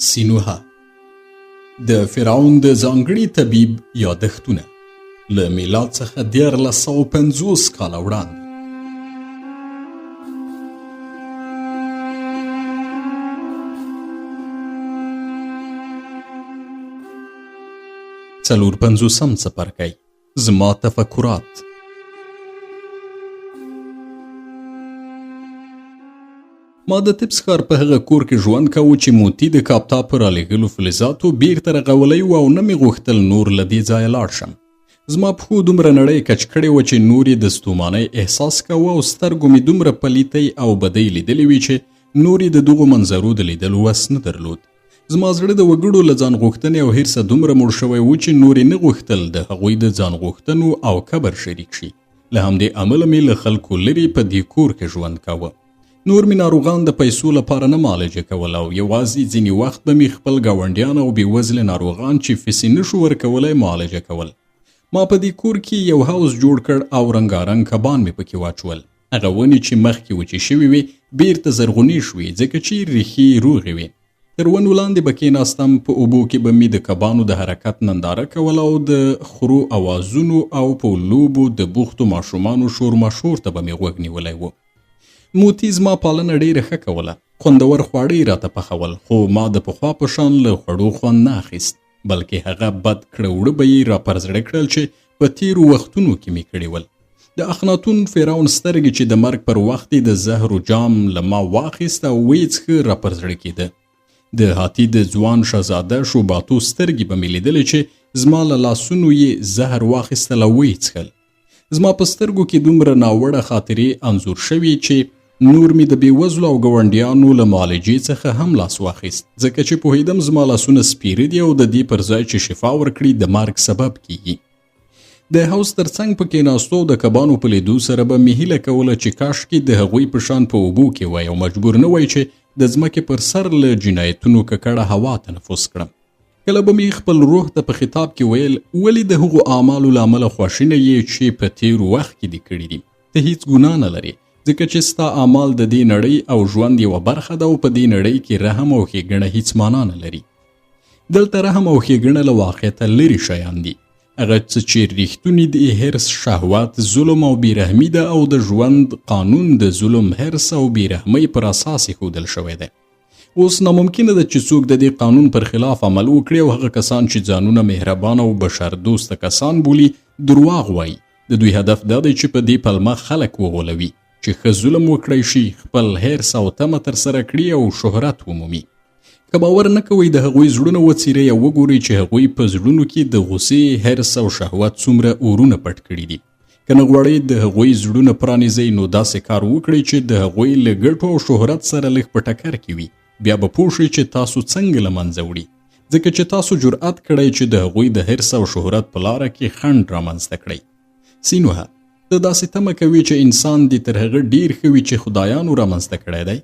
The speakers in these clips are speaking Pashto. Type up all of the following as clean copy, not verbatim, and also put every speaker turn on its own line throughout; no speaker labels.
سینوها د فرعون د ځانګړي طبیب یادښتونه له میلاد څخه 1450 کاله وړاندې. څلور پنځوسم څپرکی زما تفکرات. ما د تبس ښار په هغه کور کې ژوند کوو چې موتی د کاپتا په رالېږلو فلزاتو بیرته رغولی و او نه مې غوښتل نور له دې ځایه لاړ شم. زما پښو دومره نړۍ کچ کړې وه چې نور یې د ستومانۍ احساس کوه او سترګو مې دومره پلیتۍ او بدۍ لیدلې وي چې نور یې د دغو منظرو د لیدلو وس نه درلود. زما زړه د وګړو له ځان غوښتنې او حرصه دومره مړ شوی و چې نور یې نه غوښتل د هغوی د ځان غوښتنو او کبر شریک شي. له همدې امله مې له خلکو لرې په دې کور کې ژوند کوه. نور می ناروغان د پیسو لپاره نه معالجه کول او یوازې ځینې وخت به می خپل ګاونډیان او بېوزله ناروغان چې فیسې نشو ورکولی معالجه کول. ما په دې کور کې یو هاوس جوړ کړ او رنګارنګ کبان مې پکې واچول. هغه ونې چې مخکې وچې شوي وې بیرته زرغونې شوې ځکه چې ریښې روغې وې. تر ونو لاندې به کېناستم، په اوبو کې به مې د کبانو د حرکت ننداره کول او د خرو اوازونو او په لوبو د بوختو ماشومانو شور ماشور ته به مې غوږ نیولی و. موتی زما پالنه ډیره ښه کوله. خوندور خواړه یې راته پخول، خو ما د پخوا په شان له خوړو خوند نه اخیست، بلکې هغه بد کړه وړه به یې راپرزړه کړل چې په تیرو وختونو کې مې کړي ول. د اخناتون فرعون سترګې چې د مرګ پر وخت د زهرو جام له ما واخیست او ویې څښه راپرزړه کېده. د هاتي د ځوان شهزاده شوباتو سترګې به مې لیدلې چې زما له لاسونو یې زهر واخیستل او ویې څښل. زما په سترګو کې دومره ناوړه خاطرې انځور شوي چې نور می د بېوزلو او ګاونډیانو له معالجې څخه هم لاس واخیست، ځکه چې پوهېدم زما لاسونه سپیره دي او د دې پر ځای چې شفا ورکړي د مرګ سبب کیږي. د هوس تر څنګ په کېناستو د کبانو په لیدو سره به مې هیله کوله چې کاشکې د هغوی په شان په اوبو کې وای او مجبور نه وای چې د ځمکې پر سر له جنایتونو ککړه هوا تنفس کړم. کله به مې خپل روح ته په خطاب کې ویل ولې د هغو اعمالو له امله خواشینی یې چې په تېرو وخت کې دې کړي دي. ته هیڅ ګناه نه لرې، ځکه چې ستا اعمال د دې نړۍ او ژوند یوه برخه ده او په دې نړۍ کې رحم او ښېګڼه هیڅ معنا نه لري. دلته رحم او ښېګڼه له واقعیته لرې شیان دي. هغه څه چې ریښتوني د حرص، شهوت، ظلم او بېرحمي ده او د ژوند قانون د ظلم، حرص او بېرحمۍ پر اساس ایښودل شوی دی. اوس ناممکنه ده چې څوک د دې قانون پر خلاف عمل وکړي او هغه کسان چې ځانونه مهربان او بشردوسته کسان بولي درواغ وایي. د دوی هدف دا دی چې په دې پلمه خلک وغولوي چې ښه ظلم وکړی شي، خپل حرص او تمه ترسره کړي او شهرت ومومي. که باور نه کوئ د هغوی زړونه وڅیرئ او وګورئ چې هغوی په زړونو کې د غصې، حرص او شهوت څومره اورونه پټ کړي دي. که نه غواړئ د هغوی زړونه پرانیزئ نو داسې کار وکړئ چې د هغوی له ګټو او شهرت سره لږ په ټکر کې وي. بیا به پوه شئ چې تاسو څنګه له منځه وړي، ځکه چې تاسو جرأت کړی چې د هغوی د حرص او شهرت په لاره کې خنډ رامنځته کړئ. سینوها ته داسې تمه کوي چې انسان دې تر هغه ډیر ښه وي چې خدایانو رامنځته کړی دی.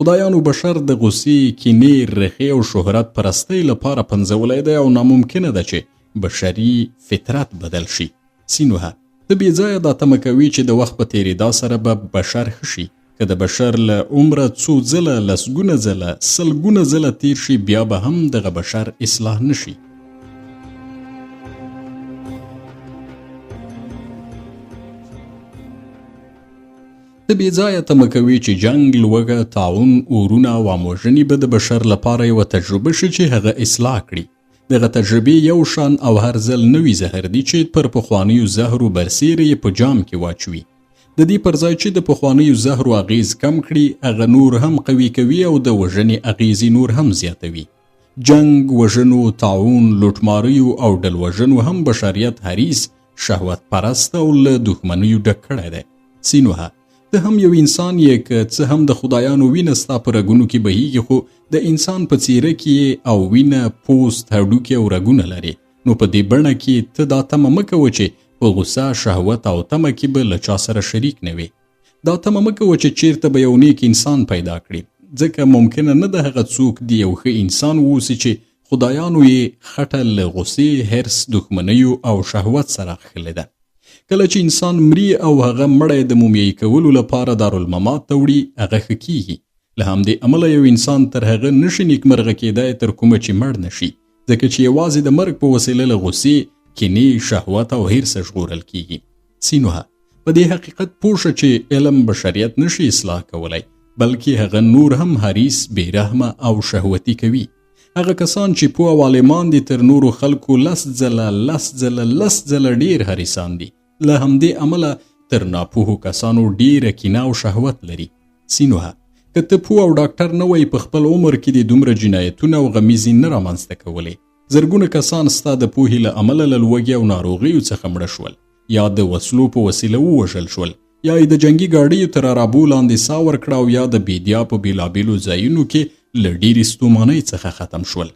خدایانو بشر د غصې، کینې، رخې او شهرت پرستۍ لپاره پنځولی دی او ناممکنه ده چې بشري فطرت بدل شي. سینوها ته بې ځایه دا تمه کوي چې د وخت په تېرېدا سره به بشر ښه شي. که د بشر له عمره څو ځله، لسګونه ځله، سلګونه ځله تیر شي بیا به هم دغه بشر اصلاح نه شي. ته بې ځایه تمه کوي چې جنګ، لوږه، طاعون، اورونه او اموژنې به د بشر لپاره یوه تجربه شي چې هغه اصلاح کړي. دغه تجربې یو شان او هر ځل نوي زهر دي چې پر پخوانیو زهرو برسیره یې په جام کې واچوي. د دې پر ځای چې د پخوانیو زهرو اغیز کم کړي، هغه نور هم قوي کوي او د وژنې اغیزې نور هم زیاتوي. جنګ، وژنو، طاعون، لوټماریو او ډلوژنو هم بشریت حریص، شهوت پرست او له دښمنیو ډک کړی دی. سینوها ته هم یو انسان یې، که څه هم د خدایانو وینه ستا په رګونو کې بهیږي، خو د انسان په څیره کې او وینه، پوست، هډوکي او رګونه لري. نو په دې بڼه کې ته دا تمه مه کوه چې په غوسه، شهوت او تمه کې به له چا سره شریک نه وي. دا تمه مه کوه چې چیرته به یو نیک انسان پیدا کړي، ځکه ممکنه نه ده هغه څوک د یو ښه انسان واوسي چې خدایانو یې خټه له غوسې، حرص، دښمنیو او شهوت سره اخښلې ده. کله چې انسان مري او هغه مړی د مومیایي کولو لپاره دارالممات ته وړي، هغه ښه کیږي. له همدې امله یو انسان تر هغه نشي نیکمرغه کېدای تر کومه چې مړ نشي، ځکه چې یوازې د مرګ په وسیله له غصې، کینې، شهوت او حرص ژغورل کیږي. سینوها په دې حقیقت پوه شه چې علم بشریت نشي اصلاح کولای، بلکې هغه نور هم حریص، بېرحمه او شهوتي کوي. هغه کسان چې پوه او عالمان دي تر نورو خلکو 10 ځله ډیر حریصان دي. له همدې امله تر ناپوهو کسانو ډیره کینه او شهوت لري. سینوها که ته پوه او ډاکټر نه وای، په خپل عمر کې د دومره جنایتونه او غمیزې نه رامنځته کولی. زرګونه کسان ستا د پوهې له امله له لوږې او ناروغیو څخه مړه شول، یا د وسلو په وسیله ووژل شول، یا د جنگي ګاډیو تر رابو لاندې ساه ورکړه، او یا د بیدیا په بېلابېلو ځایونو کې له ډېرې ستومانۍ څخه ختم شول.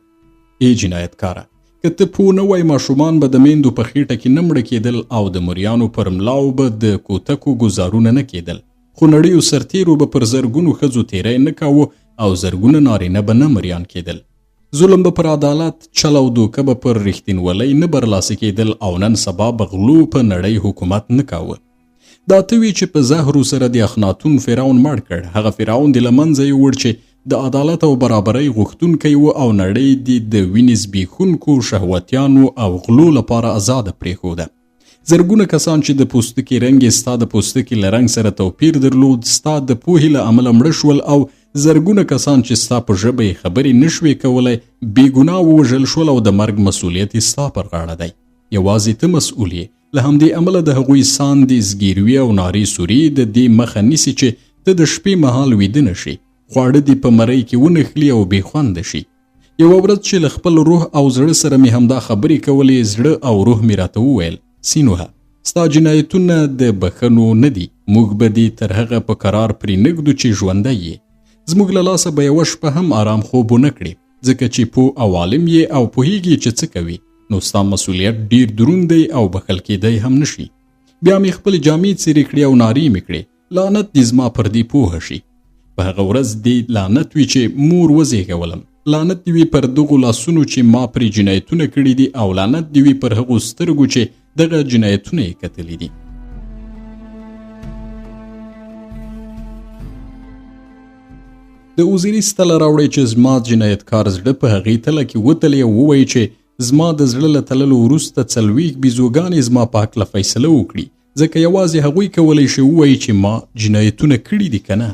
ای جنایتکاره، که ته پوه نه وای، ماشومان به د میندو په خېټه کې نه مړه کېدل، او د مریانو پر ملاو به د کوتکو ګزارونه نه کېدل، خو نړیو سرتیرو به پر زرګونو ښځو تیری نه کاوه، او زرګونه نارینه به نه مریان کېدل. ظلم به پر عدالت، چل او دوکه به پر رښتینولۍ نه برلاسه کېدل، او نن سبا به غلو په نړۍ حکومت نه کاوه. دا ته وی چې په زهرو سره د اخناتون فرعون مړ کړ. هغه فرعون د له منځه یوړ چې د عدالت او برابرۍ غوښتونکی و، او نړۍ د وینې زبېښونکو شهوتیانو او غلو لپاره آزاده پرېښوده. زرګونه کسان چې د پوستکي رنګ یې ستا د پوستکي له رنګ سره توپیر درلود، ستا د پوهې له امله مړه شول، او زرګونه کسان چې ستا په ژبه یې خبرې نشوې کولی بې ګناه ووژل شول، او د مرګ مسؤلیت یې ستا پر غاړه دی. یوازې ته مسؤل یې. له همدې امله د هغوی ساندې، زګیروي او نارې سوري د دې مخه نیسي چې ته د شپې مهال ویده نه شي، خواړه دې په مرۍ کې ونښلي او بې خونده شي. یوه ورځ چې له خپل روح او زړه سره مې همدا خبرې کولې، زړه او روح مې راته وویل: سینوها، ستا جنایتونه د بخښنو نه دي. موږ به دې تر هغه په قرار پرې نږدو چې ژوندی یې. زموږ له لاسه به یوه شپه هم آرام خوب ونه کړې، ځکه چې پوه او عالم یې او پوهیږي چې څه کوي. نو ستا مسؤلیت ډیر دروند دی او بخښل کېدی هم نشي. بیا مې خپلې جامې څیرې کړې او نارې مې کړې: لعنت دې زما پر دې پوهه شي. په هغه ورځ دې لعنت وي چې مور وزېږولم. لعنت دې وي پر دغو لاسونو چې ما پرې جنایتونه کړي دي، او لعنت دې وي پر هغو سترګو چې دغه جنایتونه یې کتلي دي. د اوزیریس تله راوړی چې زما جنایتکار زړه په هغې تله کې وتلی، او ووایي چې زما د زړه له تللو وروسته 40 بیزوګانې زما په هکله فیصله وکړي، ځکه یوازې هغوی کولی شي ووایي چې ما جنایتونه کړي دي که نه.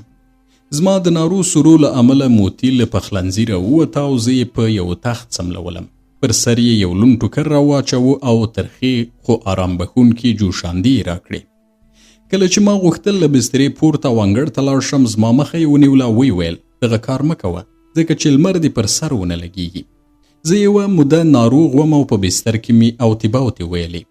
زما د نارو سرو له امله موتی له پخلنځي راووته، او زه یې په یو تخت څملولم. پر سر یې یو لوند ټوکر راواچوه، او ترخې خو آرام بخونکي جوشاندې یې راکړې. کله چې ما غوښتل له بسترې پورته او انګړ ته لاړ شم، زما مخه یې ونیوله او ویې ویل: دغه کار مه کوه، ځکه چې لمر دې پر سر ونه لګېږي. زه یوه موده ناروغ وم، او په بستر کې مې اوتې باوتې ویلې.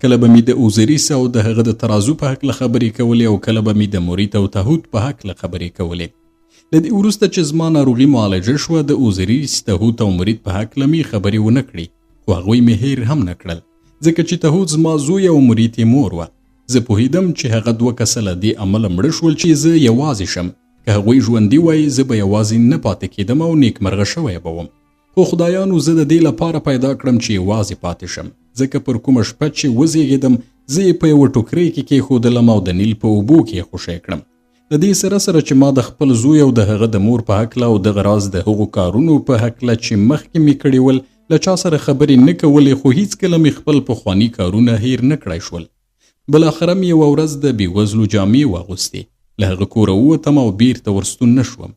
کله به مې د اوزیریس او د هغه د ترازو په هکله خبرې کولې، او کله به مې د موریت او تهوت په هکله خبرې کولې. له دې وروسته چې زما ناروغي معالجه شوه، د اوزیریس، تهوت او موریت په هکله مې خبرې ونه کړې، خو هغوی مې هیر هم نه کړل، ځکه چې تهوت زما زوی او موریت یې مور وه. زه پوهېدم چې هغه 2 کسه له دې امله مړه شول چې زه یوازې شم. که هغوی ژوندي وای، زه به یوازې نه پاتې کېدم او نیکمرغه شوی به وم. خو خدایانو زه د دې لپاره پیدا کړم چې یوازې پاتې شم، ځکه پر کومه شپه چې وزېږېدم، زه یې په یوه ټوکرۍ کې کېښودلم او د نیل په اوبو کې یې خوشی کړم. د دې سره چې ما د خپل زوی او د هغه د مور په هکله او دغه راز د هغو کارونو په هکله چې مخکې مې کړي ول له چا سره خبرې نه کولې، خو هیڅکله مې خپل پخواني کارونه هیر نه کړی شول. بالاخره مې یوه ورځ د بېوزلو جامې واغوستې. له هغه کوره ووتم او بیرته ورستون نه شوم.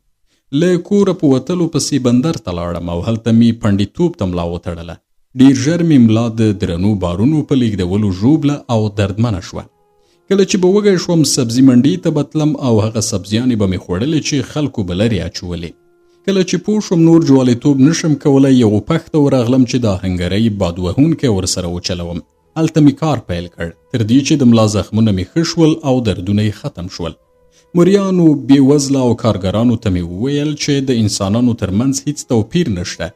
له کوره په وتلو پسې بندر ته لاړم، او هلته مې پنډیتوب ته ملا وتړله. ډېر ژر مې ملا د درنو بارونو په لیږدولو ژوبله او دردمنه شوه. کله چې به وږی شوم، سبزي منډۍ ته به تلم، او هغه سبزیانې به مې خوړلې چې خلکو به لرې اچولې. کله چې پوه شوم نور جواليتوب نشم کولی، یو پخ ته ورغلم چې د آهنګرۍ باد وهونکی ورسره وچلوم. هلته مې کار پیل کړ، تر دې چې د ملا زخمونه مې ښه شول او دردونه یې ختم شول. مریانو، بېوزله او کارګرانو ته مې وویل چې د انسانانو ترمنځ هیڅ توپیر نشته،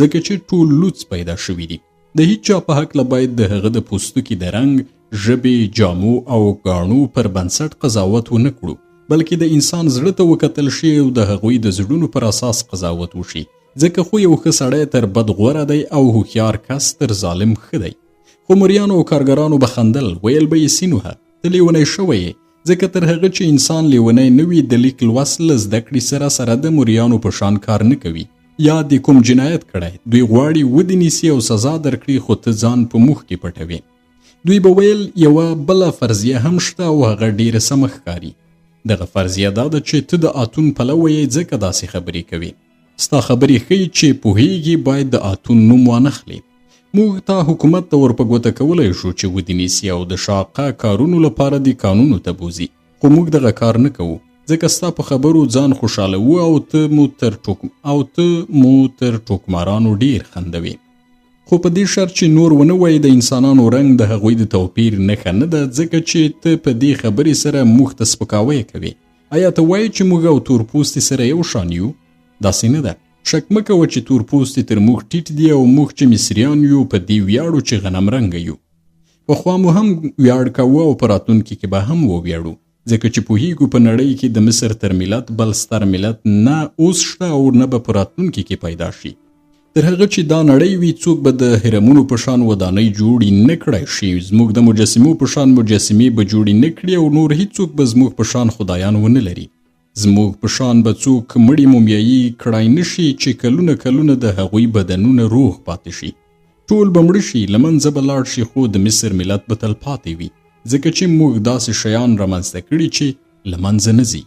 ځکه چې ټول لوڅ پیدا شوي دي. د هیڅ چا په هکله باید د هغه د پوستکي د رنګ، ژبې، جامو او ګاڼو پر بنسټ قضاوت ونه کړو، بلکې د انسان زړه ته وکتل شي او د هغوی د زړونو پر اساس قضاوت وشي، ځکه خو یو ښه سړی تر بد غوره دی او هوښیار کس تر ظالم ښه دی. خو مریانو او کارګرانو به خندل، ویل به یې: سینوها، ته لیونی شوی یې، ځکه تر هغه چې انسان لیونی نه وي د لیک لوست له زده کړې سره سره د موریانو په شان کار نه کوي یا د کوم جنایت کړی دوی غواړي ودې نیسي او سزا درکړي خو ته ځان په موخ کې پټوي. دوی به ویل یوه بله فرضیه هم شته او هغه ډیره سمه ښکاري. دغه فرضیه دا ده چې ته د اتون پلوی یې ځکه داسې خبرې کوي. ستا خبرې ښیي چې پوهیږي باید د اتون نوم وانخلي. موږ تا حکومت ته ورپه ګوته کولی شو چې ودې نیسي او د شاقه کارونو لپاره د قانونو ته بوزي، خو موږ دغه کار نه کوو ځکه ستا په خبرو ځان خوشاله وو او ته مو تر ټوکمارانو ډیر خندوي. خو په دې شرط چې نور ونه وایي د انسانانو رنګ د هغوی د توپیر نښه نه ده، ځکه چې ته په دې خبرې سره موږ ته سپکاوی کوي. آیا ته وایي چې موږ او تورپوستي سره یو شان یو؟ داسې نه ده. شک مه کوه چې تورپوستي تر موږ ټیټ دي او موږ چې مصریان یو په دې ویاړو چې غنم رنګه یو. پخوا مو هم ویاړ کوو او په راتلونکي کې به هم وویاړو، ځکه چې پوهیږو په نړۍ کې د مصر تر ملت بل ستر ملت نه اوس شته او نه به په راتلونکي کې پیدا شي. تر هغه چې دا نړۍ وي څوک به د هرمونو په شان ودانۍ جوړې نه کړی شي، زموږ د مجسمو په شان مجسمې به جوړې نه کړي او نور هیڅوک به زموږ په شان خدایان ونه لري. زموږ په شان به څوک مړي مومیایي کړای نه شي چې کلونه د هغوی بدنونه روغ پاتې شي. ټول به مړه شي، له منځه به لاړ شي، خو د مصر ملت به تل پاتې وي، ځکه چې موږ داسې شیان رامنځته کړي چې له منځه نه ځي.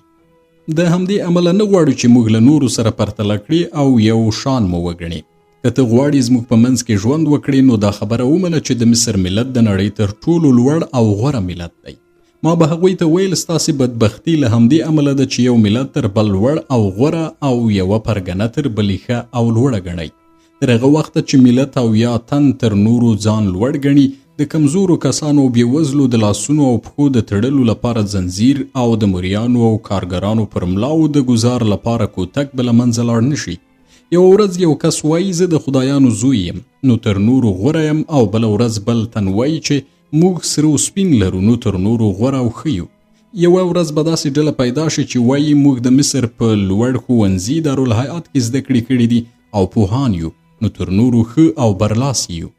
د همدې امله نه غواړو چې موږ له نورو سره پرتله کړي او یو شان مو وګڼي. که ته غواړې زموږ په منځ کې ژوند وکړې نو دا خبره ومنه چې د مصر ملت د نړۍ تر ټولو لوړ او غوره ملت دی. ما به هغوی ته ویل ستاسې بدبختي له همدې امله ده چې یو ملت تر بل لوړ او غوره او یوه پرګنه تر بلې ښه او لوړه ګڼئ. تر هغه وخته چې ملت او یا تن تر نورو ځان لوړ ګڼي، د کمزورو کسانو او بېوزلو د لاسونو او پښو د تړلو لپاره زنځیر او د موریانو او کارګرانو پر ملاو د ګزار لپاره کوتک به له منځه لاړ نه شي. یوه ورځ یو کس وایي زه د خدایانو زوی یم، نو تر نورو غوره یم، او بله ورځ بل تن وایي چې موږ سره او سپین لرو، نو تر نورو غوره او ښه یو. یوه ورځ به داسې ډله پیدا شي چې وایي موږ د مصر په لوړ ښوونځي دارالحیات کې زده کړې کړي دي او پوهان یو، نو تر نورو ښه او برلاسي یو.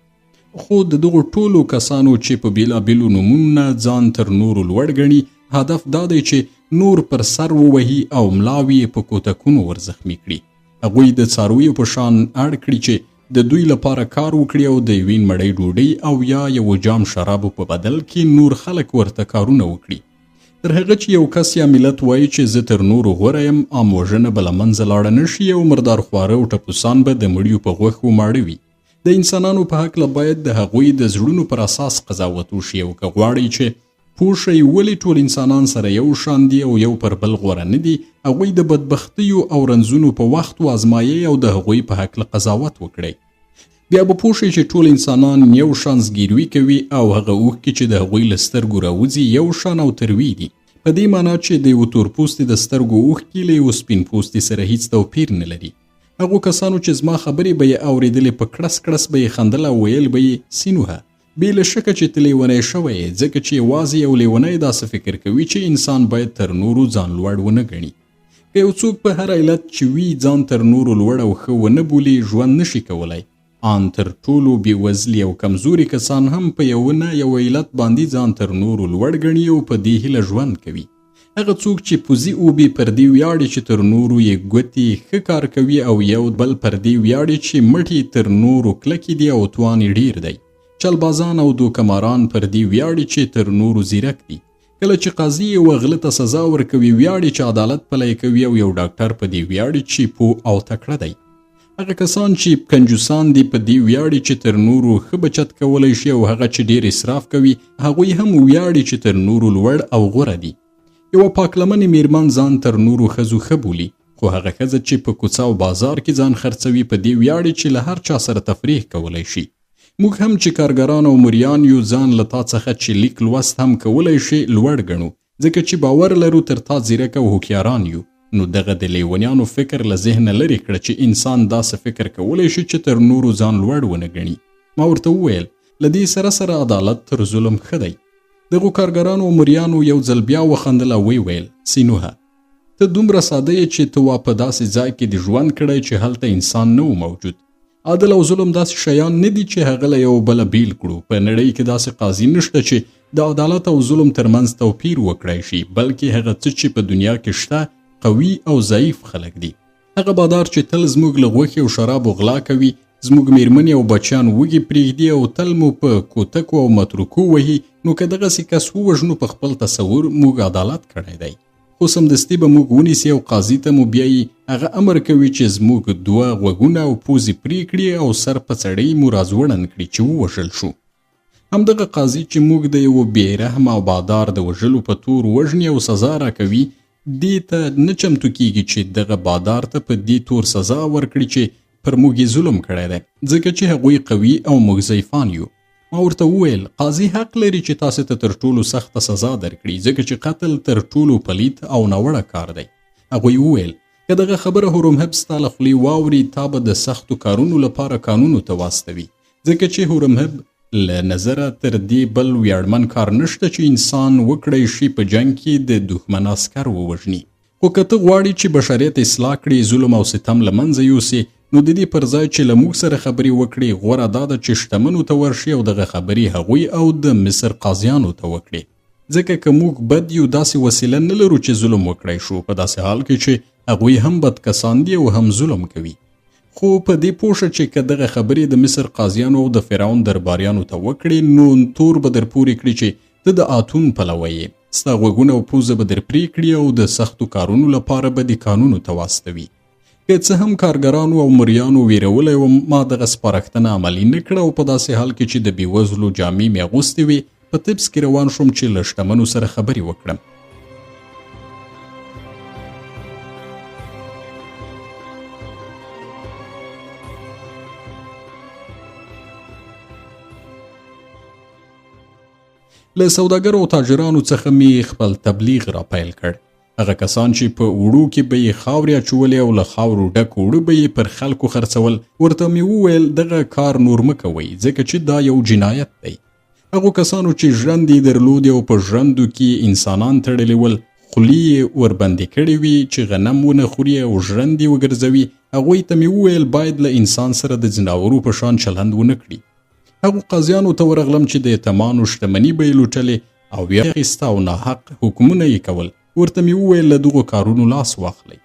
خو د دغو ټولو کسانو چې په بېلابېلو نومونو ځان تر نورو لوړ ګڼي، هدف دا دی چې نور پر سر ووهي او ملاوي په کوتکونو ورزخمي کړي. هغوی د څارویو په شان اړ کړي چې د دوی لپاره کار وکړي او د یوې مړۍ ډوډۍ او یا یو جام شرابو په بدل کې نور خلک ورته کارونه وکړي. تر هغه چې یو کس یا ملت وایي چې زه تر نورو غوره یم، عام وژنه به له منځه لاړه نه شي او مردار خواره او ټپوسان به د مړیو په غوښو ماړه وي. د انسانانو په هکله باید د هغوی د زړونو پر اساس قضاوت وشي، او که غواړئ چې پوه شئ ولې ټول انسانان سره یو شان دي او یو پر بل غوره نه دي، هغوی د بدبختیو او رنځونو په وخت وازمایئ او د هغوی په هکله قضاوت وکړئ. بیا به پوه شئ چې ټول انسانان یو شان زګیروي کوي او هغه اوښکې چې د هغوی له سترګو راوځي یو شان او تروي دي، په دې معنا چې د یو تورپوستي د سترګو اوښکې له یو سپین پوستي سره هیڅ توپیر نه لري. هغو کسانو چې زما خبرې به یې اورېدلې په کړس کړس به یې خندل او ویل به یې سینوهه، بې له شکه چې ته لیونی شوی یې، ځکه چې یوازې یو لیونی داسې فکر کوي چې انسان باید تر نورو ځان لوړ ونه ګڼي. که یو څوک په هر علت چې وي ځان تر نورو لوړ او ښه ونه بولي، ژوند نشي کولی. ان تر ټولو بېوزلي او کمزوري کسان هم په یو نه یو علت باندې ځان تر نورو لوړ ګڼي او په دې هیله ژوند کوي. هغه څوک چې پوزي اوبي پر دې ویاړي چې تر نورو یې ګوتې ښه کار کوي او یو بل پر دې ویاړي چې مټې تر نورو کلکې دي او توان یې ډیر دی. چلبازان او دوکماران پر دې ویاړي چې تر نورو زیرک دي. کله چې قاضي یوه غله ته سزا ورکوي ویاړي چې عدالت پلی کوي، او یو ډاکټر په دې ویاړي چې پوه او تکړه دی. هغه کسان چې کنجوسان دي په دې ویاړي چې تر نورو ښه بچت کولی شي، او هغه چې ډیر اسراف کوي هغوی هم ویاړي چې تر نورو لوړ او غوره دي. یوه پاکلمنې میرمن ځان تر نورو ښځو ښه بولي، خو هغه ښځه چې په کوڅه او بازار کې ځان خرڅوي په دې ویاړي چې له هر چا سره تفریح کولی شي. موږ هم چې کارګران او موریان یو ځان له تا څخه چې لیک لوست هم کولی شي لوړ ګڼو، ځکه چې باور لرو تر تا ځیرک او هوښیاران یو. نو دغه د لیونیانو فکر له ذهنه لرې کړه چې انسان داسې فکر کولی شي چې تر نورو ځان لوړ ونه ګڼي. ما ورته وویل له دې سره سره عدالت تر ظلم ښه دی. دغو کارګرانو او موریانو یو ځل بیا وخندل او ویل سینوهه، ته دومره ساده یې چې ته وا په داسې ځای کې د ژوند کړی چې هلته انسان نه و موجود. عدل او ظلم داسې شیان نه دي چې هغه له یو بله بیل کړو. په نړۍ کې داسې قاضي نشته چې د عدالت او ظلم ترمنځ توپیر وکړای شي، بلکې هغه څه چې په دنیا کې شته قوي او ضعیف خلک دي. هغه بادار چې تل زموږ له غوښې او شرابو غلا کوي، زموږ میرمنې او بچیان وږي پرېږدي او تل مو په کوتکو او متروکو وهي، نو که دغسې کس ووژنو په خپل تصور موږ عدالت کړی دی. خو سمدستي به موږ ونیسي او قاضي ته مو بیایي. هغه امر کوي چې زموږ 2 غوږونه او پوزې پرې کړي او سر په څړۍ مو راځوړند کړي چې ووژل شو. همدغه قاضي چې موږ د یو بې رحمه او بادار د وژلو په تور وژني او سزا راکوي، دې ته نه چمتو کیږي چې دغه بادار ته په دې تور سزا ورکړي چې پر موږ یې ظلم کړی دی، ځکه چې هغوی قوي او موږ ضعیفان یو. ما ورته وویل قاضي حق لري چې تاسو ته تر ټولو سخته سزا درکړي، ځکه چې قتل تر ټولو پلید او ناوړه کار دی. هغوی وویل که دغه خبره هورمهب ستا له خولې واوري، تا به د سختو کارونو لپاره قانونو ته واستوي، ځکه چې هورمهب له نظره تر دې بل ویاړمن کار نشته چې انسان وکړی شي په جنگ کې د دښمن عسکر ووژني. خو که ته غواړي چې بشریت اصلاح کړي، ظلم او ستم له منځه یوسي، نو د دې پر ځای چې له موږ سره خبرې وکړي، غوره دا ده چې شتمنو ته ورشي او دغه خبرې هغوی او د مصر قاضیانو ته وکړي، ځکه که موږ بد یو داسې وسیله نه لرو چې ظلم وکړی شو، په داسې حال کې چې هغوی هم بد کسان دي او هم ظلم کوي. خو په دې پوه شه چې که دغه خبرې د مصر قاضیانو او د فرعون درباریانو ته وکړي، نو تور به در پورې کړي چې ته د آتون پلوی یې، ستا غوږونه او پوزه به در پرې کړي او د سختو کارونو لپاره به دې قانونو ته واستوي. که څه هم کارګرانو او مریانو ویرولی وم، ما دغه سپارښتنه عملي نه کړه او په داسې حال کې چې د بېوزلو جامې مې اغوستې وې، په طبس کې روان شوم چې له شتمنو سره خبرې وکړم. له سوداګرو او تاجرانو څخه مې خپل تبلیغ را پیل کړ. هغه کسان چې په اوړو کې به یې خاورې اچولې او له خاورو ډک اوړه به یې پر خلکو خرڅول، ورته مې وویل دغه کار نور مه کوئ، ځکه چې دا یو جنایت دی. هغو کسانو چې ژرندې یې درلودې او په ژرندو کې انسانان تړلي ول، خولې یې وربندې کړې وي چې غنم ونه خوري او ژرندې وګرځوي، هغوی ته مې وویل باید له انسان سره د ځناورو په شان چلند ونه کړي. هغو قاضیانو ته ورغلم چې د یتیمانو شتمني به یې لوټلې او ویې اخیسته او ناحق حکمونه یې کول. ورته مې وویل له دغو کارونو لاس واخلئ.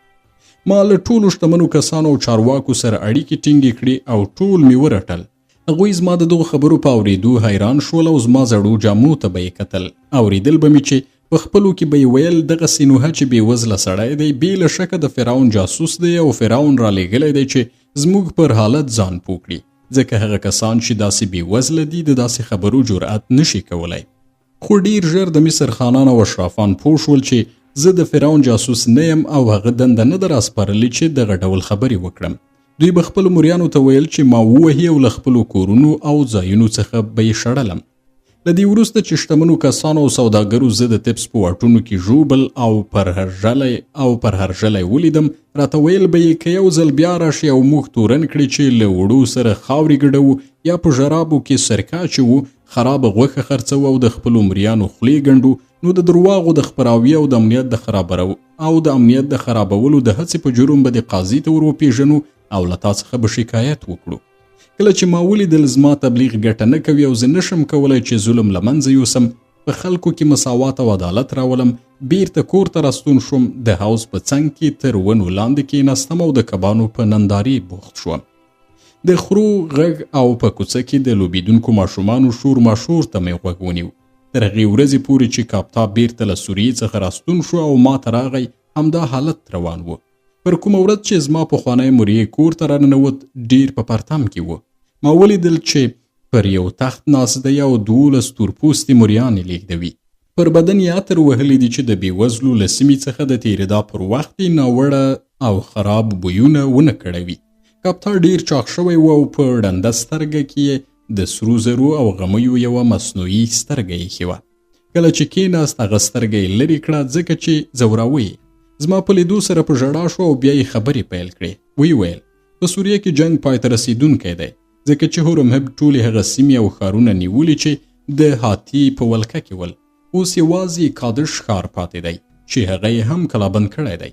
ما له ټولو شتمنو کسانو او چارواکو سره اړیکې ټینګې کړې او ټول مې ورټل. هغوی زما د دغو خبرو په اورېدو حیران شول او زما زړو جامو ته به یې کتل. اورېدل به مې چې په خپلو کې به یې ویل دغسې نوحه چې بېوزله سړی دی، بې له شکه د فرعون جاسوس دی او فرعون رالیږلی دی چې زموږ پر حالت ځان پوه کړي، ځکه هغه کسان چې داسې بېوزله دي د داسې خبرو جرأت نشي کولی. خو ډیر ژر د مصر خانان او اشرافان پوه شول چې زه د فرعون جاسوس نه یم او هغه دنده نه ده راسپارلې چې دغه ډول خبرې وکړم. دوی به خپلو مریانو ته ویل چې ما ووهي او له خپلو کورونو او ځایونو څخه به یې شړلم. له دې وروسته چې شتمنو کسانو او سوداګرو زه د طبس په واټونو کې ژوبل او پرهرژلی ولیدم، راته ویل به یې که یو ځل بیا راشي او موږ تورن کړي چې له وړو سره خاورې ګډوو یا په ژرابو کې سرکه اچوو، خرابه غوښه خرڅوو او د خپلو مریانو خولې ګنډو، نو د درواغو د خپراوي او د امنیت د خرابولو د هڅې په جرم به د قاضي ته ور وپېژنو او له تا څخه به شکایت وکړو. کله چې ما ولیدل زما تبلیغ ګټه نه کوي او زه نشم کولی چې ظلم له منځه یوسم، په خلکو کې مساوات او عدالت راولم، بیرته کور ته راستون شوم، د حوض په څنګ کې تر ونو لاندې کېناستم او د کبانو په نندارې بوخت شوم. د خرو غږ او په کوڅه کې د لوبېدونکو ماشومانو شور ماشور ته مې غوږ ونیو. تر هغې ورځې پورې چې کاپتاب بیرته له سوریې څخه راستون شو او ما ته راغی، همدا حالت روان و. پر کومه ورځ چې زما پخوانی مریی کور ته راننوت، ډیر په پرتم کې و. ما ولیدل چې پر یو تخت ناست دی او 12 تورپوستې مریانې لیږدوي. پر بدن یې عطر وهلی دي چې د بېوزلو له سیمې څخه د تېرېدا پر وخت یې ناوړه او خراب بویونه ونه کړوي. کاپتا ډیر چاق شوی و او په ړنده سترګه کې د سرو زرو او غمیو یوه مصنوعي سترګه ایښې وه. کله چې کېناست هغه سترګه یې لرې کړه ځکه چې ځوراوه یې. زما په لیدو سره په ژړا شو او بیا یې خبرې پیل کړې. ویې ویل په سوریه کې جنګ پای ته رسېدونکی دی، ځکه چې هورمهب ټولې هغه سیمې او ښارونه نیولي چې د هاتي په ولکه کې ول. اوس یوازې کادش ښار پاتې دی چې هغه یې هم کلابند کړی دی.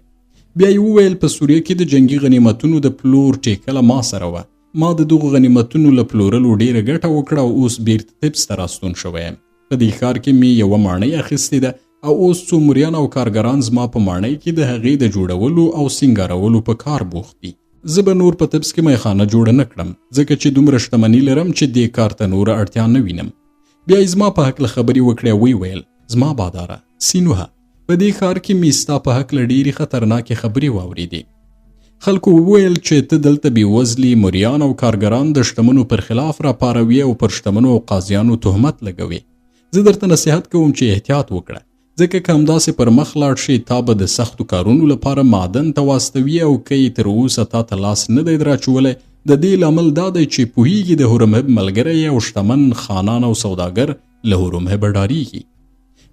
بیا یې وویل په سوریه کې د جنګي غنیمتونو د پلور ټیکله ما سره وه. ما د دغو غنیمتونو له پلورلو ډیره ګټه وکړه او اوس بیرته طبس ته راستون شوی یم. په دې ښار کې مې یوه ماڼۍ اخیستې ده او اوس څو مریان او کارګران زما په ماڼۍ کې د هغې د جوړولو او سینګارولو په کار بوخت دي. زه به نور په طبس کې میخانه جوړه نه کړم ځکه چې دومره شتمني لرم چې دې کار ته نوره اړتیا نه وینم. بیا یې زما په هکله خبرې وکړې او ویې ویل زما باداره سینوهه په دې ښار کې مې ستا په هکله ډېرې خطرناکې خبرې واورېدې. خلکو وویل چې ته دلته بېوزلي مریان او کارګران د شتمنو پر خلاف راپاروي او پر شتمنو او قاضیانو تهمت لګوي. زه درته نصیحت کوم چې احتیاط وکړه ځکه که همداسې پر مخ لاړ شي تا به د سختو کارونو لپاره معدن ته واستوي او که یې تر اوسه تا ته لاس نه دی دراچولی د دې لامل دا دی چې پوهیږي د هورمهب ملګری او شتمن خانان او سوداګر له هورمهبه ډارېږي.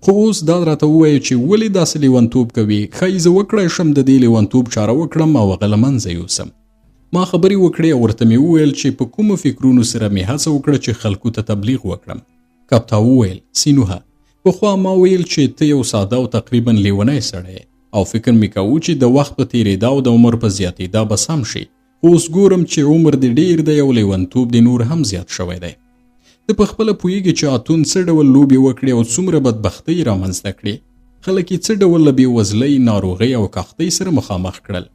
خو اوس دا راته ووایه چې ولې داسې لیونتوب کوي؟ ښایي زه وکړی شم د دې لیونتوب چاره وکړم او هغه له منځه یوسم. ما خبرې وکړې او ورته مې وویل چې په کومو فکرونو سره مې هڅه وکړه چې خلکو ته تبلیغ وکړم. کپتا وویل سینوهه پخوا ما ویل چې ته یو ساده او تقریبا لیونی سړی او فکر مې کوو چې د وخت په تېرېدا او د عمر په زیاتېدا به سم شي. خو اوس ګورم چې عمر دې ډېر دی او لیونتوب دې نور هم زیات شوی دی. ته پخپله پوهیږي چې اتون څه ډول لوبې وکړې او څومره بدبختۍ رامنځته کړې. خلک یې څه ډول له بېوزلۍ ناروغۍ او کاختۍ سره مخامخ کړل.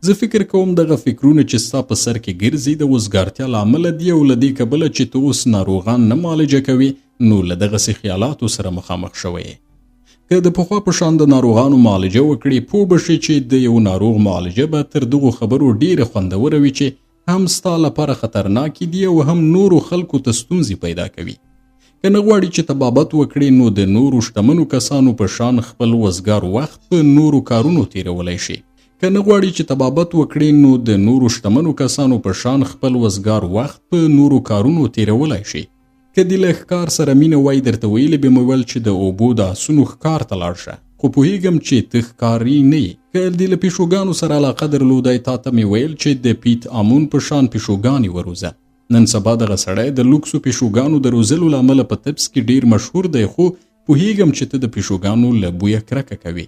زه فکر کوم دغه فکرونه چې ستا په سر کې ګرځي د وزګارتیا له امله دي او له دې کبله چې ته اوس ناروغان نه معالجه کوي نو له دغسې خیالاتو سره مخامخ شوی یې. که د پخوا په شان د ناروغانو معالجه وکړې پوه به شې چې د یو ناروغ معالجه به تر دغو خبرو ډېره خوندوره وي چې هم ستا لپاره خطرناکې دي او هم نورو خلکو ته ستونزې پیدا کوي. که نه غواړي چې طبابت وکړې نو د نورو شتمنو کسانو په شان خپل وزګار وخت په نورو کارونو تیرولی شي. که نه غواړي چې طبابت وکړې نو د نورو شتمنو کسانو په شان خپل وزګار وخت په نورو کارونو تیرولی شي. که دې له ښکار سره مینه وای درته ویلې به مې ویل چې د اوبو د آسونو ښکار ته لاړ شه. خو پوهیږم چې ته ښکاري نه یې. که دې له پیشوګانو سره علاقه درلودی تا ته مې ویل چې د پیت امون په شان پیشوګانې وروزه. نن سبا دغه سړی د لوکسو پیشوګانو د روزلو له امله په طبس کې ډېر مشهور دی خو پوهیږم چې ته د پیشوګانو له بویه کرکه کوي.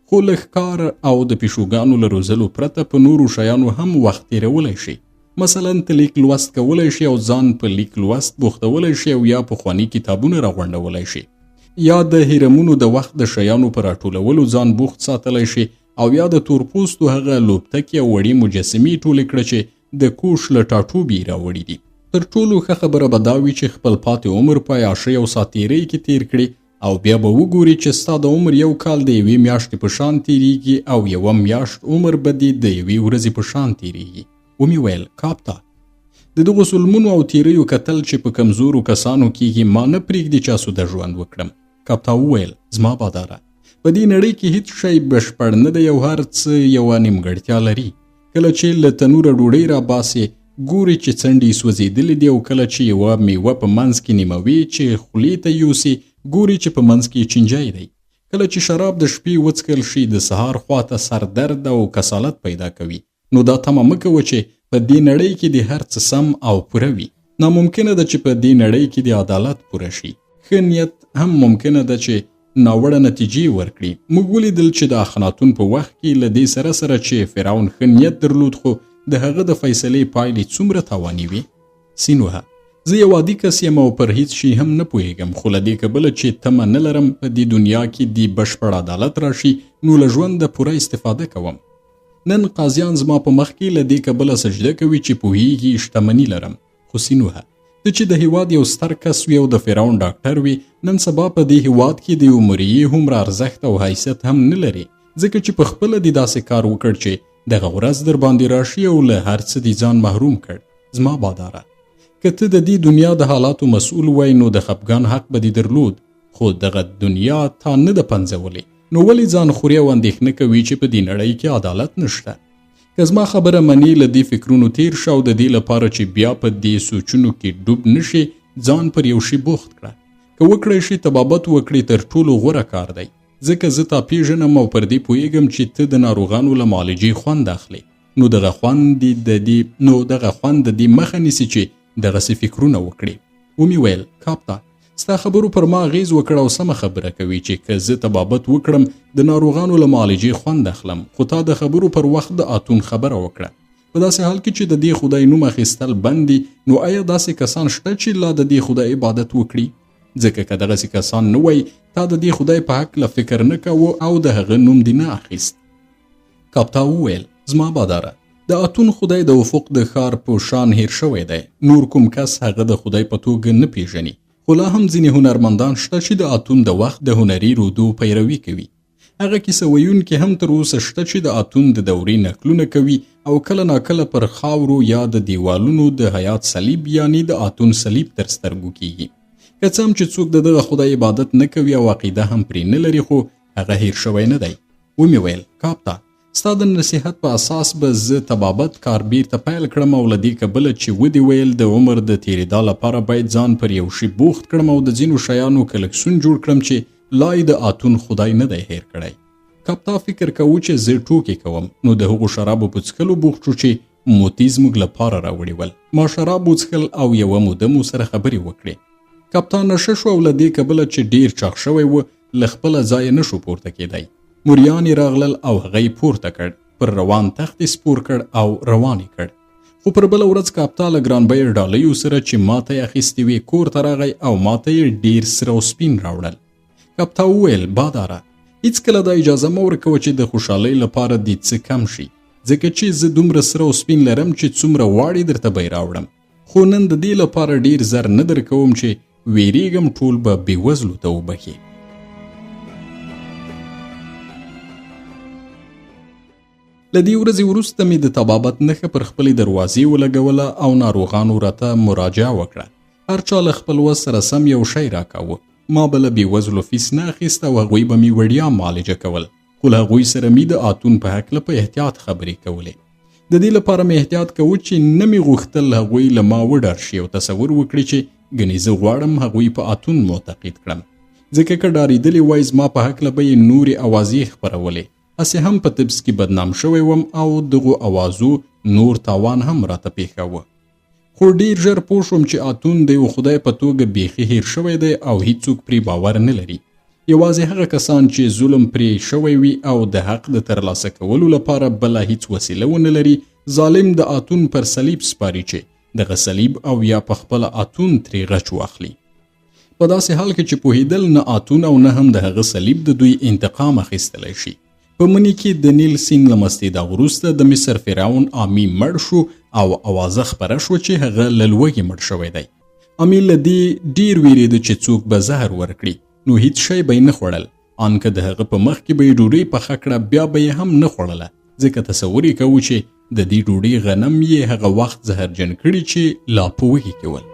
خو له ښکار او د پیشوګانو له روزلو پرته په نورو شیانو هم وخت تېرولی شي. مثلا ته لیک لوست کولی شي او ځان په لیک لوست بوختولی شي او یا پخواني کتابونه راغونډولی شي یا د هرمونو د وخت د شیانو په راټولولو ځان بوخت ساتلی شي او یا د تورپوستو هغه لوبتکې او وړې مجسمې ټولې کړه چې د کوش له ټاټوبې راوړي دي. تر ټولو ښه خبره به دا وي چې خپل پاتې عمر په عیاشۍ او ساتیرۍ کې تیر کړي او بیا به وګوري چې ستا د عمر یو کال د یوې میاشتې په شان تیریږي او یوه میاشت عمر به دې د یوې ورځې په شان تیریږي. ومې ویل کاپتا د دغو ظلمونو او تیریو کتل چې په کمزورو کسانو کېږي ما نه پرېږدي چې آسوده ژوند وکړم. کاپتا وویل زما باداره په دې نړۍ کې هیڅ شی بشپړ نه دی او هر څه یوه نیمګړتیا لري. کله چې له تنوره ډوډۍ راباسې ګوري چې څنډې یې سوځېدلې دي او کله چې یوه میوه په منځ کې نیموي چې خولې ته یوسي ګوري چې په منځ کې چینجی دی. کله چې شراب د شپې وڅښل شي د سهار خواته سر درد او کسالت پیدا کوي. نو دا تمه مه کوه چې په دې نړۍ کې د هر څه سم او پوره وي. ناممکنه ده چې په دې نړۍ کې د عدالت پوره شي. ښه نیت هم ممکنه ده چې ناوړه نتیجې ورکړي. موږ ولیدل چې د اخناتون په وخت کې له دې سره چې فرعون ښه نیت درلود خو د هغه د فیصلې پایلې څومره تاواني وي. سینوهه زه یو عادي کس یم او پر هیڅ شي هم نه پوهیږم خو له دې کبله چې تمه نه لرم په دې دنیا کې د بشپړ عدالت راشي نو له ژونده پوره استفاده کوم. نن قاضیان زما په مخ کې له دې کبله سجده کوي چې پوهیږي شتمني لرم. خو سینوهه ته چې د هیواد یو ستر کس وي او د فرعون ډاکټر وي نن سبا په دې هیواد کې د یو مریي هومره ارزښت او حیثیت هم نه لري ځکه چې په خپله دې داسې کار وکړ چې دغه ورځ در باندې راشي او له هر څه دې ځان محروم کړ. زما باداره که ته د دې دنیا د حالاتو مسؤل وای نو د خفګان حق به دې درلود خو دغه دنیا تا نه ده پنځولې نو ولې ځان خوري او اندېښنه کوي چې په دې نړۍ کې عدالت نشته. که زما خبره منې له دې فکرونو تیر شه او د دې لپاره چې بیا په دې سوچونو کې ډوب نشي ځان پر یو شي بوخت کړه. که وکړی شي طبابت وکړي تر ټولو غوره کار دی ځکه زه تا پیژنم او پر دې پوهیږم چې ته د ناروغانو له معالجې خوند اخلي نو دغه خوند د دې مخه نیسي چې دغسې فکرونه وکړي. ومې ویل کاپتا ستا خبرو پر ما اغېز وکړه او سمه خبره کوي چې که زه طبابت وکړم د ناروغانو له معالجې خوند اخلم خو تا د خبرو پر وخت د اتون خبره وکړه. په داسې حال کې چې د دې خدای نوم اخیستل بند دي نو آیا داسې کسان شته چې لا د دې خدای عبادت وکړي؟ ځکه که دغسې کسان نه وای تا د دې خدای په هکله فکر نه کوه او د هغه نوم دې نه اخیست. کاپتا وویل زما باداره د اتون خدای د افق د ښار په شان هیر شوی دی. نور کوم کس هغه د خدای په توګه نه پیژني. خو لا هم ځینې هنرمندان شته چې د اتون د وخت د هنري رودو پیروي کوي. هغه کیسه ویونکي هم تر اوسه شته چې د اتون د دورې نقلونه کوي او کله ناکله پر خاورو یا د دیوالونو د حیات صلیب یعنی د اتون صلیب تر سترګو کیږي. که څه هم چې څوک د دغه خدای عبادت نه کوي او عقیده هم پرې نه لري خو هغه هیر شوی نه دی. ومې ویل کاپتا ستا د نصیحت په اساس به زه تبابت کار بیرته پیل کړم او له دې کبله چې ودې ویل د عمر د تېرېدا لپاره باید ځان پر یو شي بوخت کړم او د ځینو شیانو کلکسون جوړ کړم چې لا یې د اتون خدای نه دی هیر کړی. کاپتا فکر کوو چې زه ټوکې کوم نو د هغو شرابو په څښلو بوخت شو چې موتی زموږ لپاره راوړي ول. ما شراب وڅښل او یوه موده مو سره خبرې وکړې. کاپتا نشه شو او له دې کبله چې ډیر چاغ شوی و له خپله ځایه نه شو پورته کېدی. موریان یې راغلل او هغه یې پورته کړ، پر روان تخت یې سپور کړ او روان یې کړ. خو پر بله ورځ کاپتا له ګران بیه ډالیو سره چې ماته یې اخیستې وې کور ته راغی او ماته یې ډیر سره او سپین راوړل. کاپتا وویل باداره هیڅکله دا اجازه مه ورکوه چې د خوشحالۍ لپاره دې څه کم شي، ځکه چې زه دومره سره او سپین لرم چې څومره غواړې درته به یې راوړم. خو نن د دې لپاره ډیر زر نه درکوم چې ویریږم ټول به بېوزلو ته وبخي. له دې ورځې وروسته مې د طبابت نښه پر خپلې دروازې ولګوله او ناروغانو راته مراجعه وکړه. هر چا له خپل وس سره سم یو شی راکاوه. ما به له بېوزلو فیس نه اخیست او هغوی به مې وړیا معالجه کول. خو له هغوی سره مې د اتون په هکله په احتیاط خبرې کولې. د دې لپاره مې احتیاط کوو چې نه مې غوښتل هغوی له ما وډار شي او تصور وکړي چې ګنې زه غواړم هغوی په اتون معتقد کړم. ځکه که ډارېدلې وای زما په هکله به یې نورې اوازې خپرولې. هسې هم په طبس کې بدنام شوی وم او دغو اوازو نور تاوان هم راته پیښاوه. خو ډیر ژر پوه شوم چې اتون د یو خدای په توګه بیخي هیر شوی دی او هیڅوک پرې باور نه لري. یوازې هغه کسان چې ظلم پرې شوی وي او د حق د ترلاسه کولو لپاره بله هیڅ وسیله ونه لري ظالم د اتون پر صلیب سپاري چې دغه صلیب او یا په خپله اتون ترې غچ واخلي. په داسې حال کې چې پوهېدل نه اتون او نه هم د هغه صلیب د دوی انتقام اخیستلی شي. په مني کې د نیل سیند له مستېدا وروسته د مصر فرعون آمی مړ شو او اوازه خپره شوه چې هغه له لوږې مړ شوی دی. آمی له دې ډیر ویرېده چې څوک به زهر ورکړي نو هیڅ شی به یې نه خوړل. ان که د هغه په مخ کې به یې ډوډۍ پخه کړه بیا به یې هم نه خوړله، ځکه تصور یې کوو چې د دې ډوډۍ غنم یې هغه وخت زهرجن کړي چې لا په وږي کې ول.